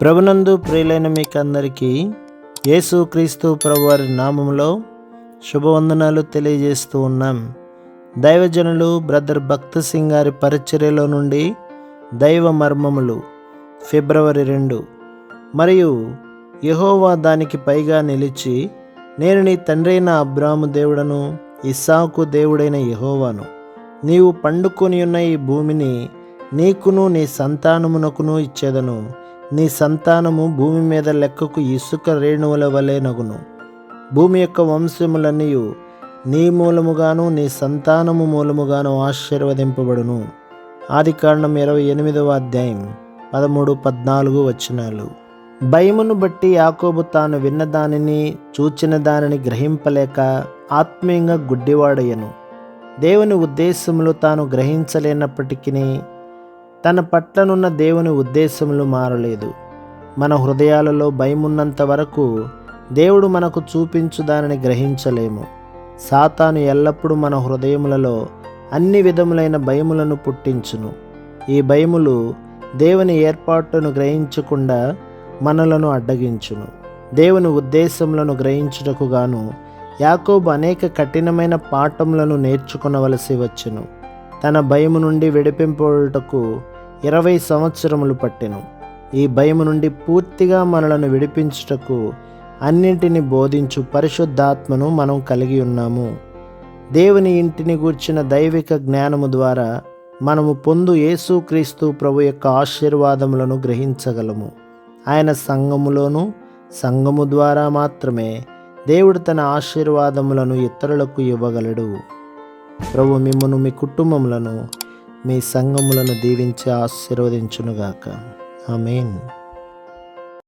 ప్రభునందు ప్రియులైన మీకందరికీ యేసుక్రీస్తు ప్రభువారి నామములో శుభవందనాలు తెలియజేస్తూ ఉన్నాం. దైవజనులు బ్రదర్ భక్త సింగ్ గారి పరిచర్యలో నుండి దైవ మర్మములు ఫిబ్రవరి 2. మరియు యెహోవా దానికి పైగా నిలిచి, నేను నీ తండ్రైన అబ్రాహాము దేవుడను, ఇస్సాకు దేవుడైన యెహోవాను. నీవు పండుకొని ఉన్న ఈ భూమిని నీకును నీ సంతానమునకును ఇచ్చేదను. నీ సంతానము భూమి మీద లెక్కకు ఇసుక రేణువుల వలె నగును. భూమి యొక్క వంశములన్నీ నీ మూలముగాను నీ సంతానము మూలముగాను ఆశీర్వదింపబడును. ఆదికాండం 28వ అధ్యాయం 13-14 వచనాలు. భయమును బట్టి యాకోబు తాను విన్న దానిని చూచిన దానిని గ్రహింపలేక ఆత్మీయంగా గుడ్డివాడయ్యను. దేవుని ఉద్దేశములు తాను గ్రహించలేనప్పటికీ తన పట్లనున్న దేవుని ఉద్దేశములు మారలేదు. మన హృదయాలలో భయమున్నంత వరకు దేవుడు మనకు చూపించు దానిని గ్రహించలేము. సాతాను ఎల్లప్పుడూ మన హృదయములలో అన్ని విధములైన భయములను పుట్టించును. ఈ భయములు దేవుని ఏర్పాటును గ్రహించకుండా మనలను అడ్డగించును. దేవుని ఉద్దేశములను గ్రహించుటకు గాను యాకోబు అనేక కఠినమైన పాఠములను నేర్చుకొనవలసి వచ్చెను. తన భయము నుండి విడిపింపబడుటకు 20 సంవత్సరములు పట్టెను. ఈ భయము నుండి పూర్తిగా మనలను విడిపించుటకు అన్నింటిని బోధించు పరిశుద్ధాత్మను మనం కలిగి ఉన్నాము. దేవుని ఇంటిని గూర్చిన దైవిక జ్ఞానము ద్వారా మనము పొందు యేసుక్రీస్తు ప్రభు యొక్క ఆశీర్వాదములను గ్రహించగలము. ఆయన సంఘములోను సంఘము ద్వారా మాత్రమే దేవుడు తన ఆశీర్వాదములను ఇతరులకు ఇవ్వగలడు. ప్రభు మిమ్మును, మీ కుటుంబములను, మీ సంఘములను దీవించి ఆశీర్వదించునుగాక. ఆమేన్.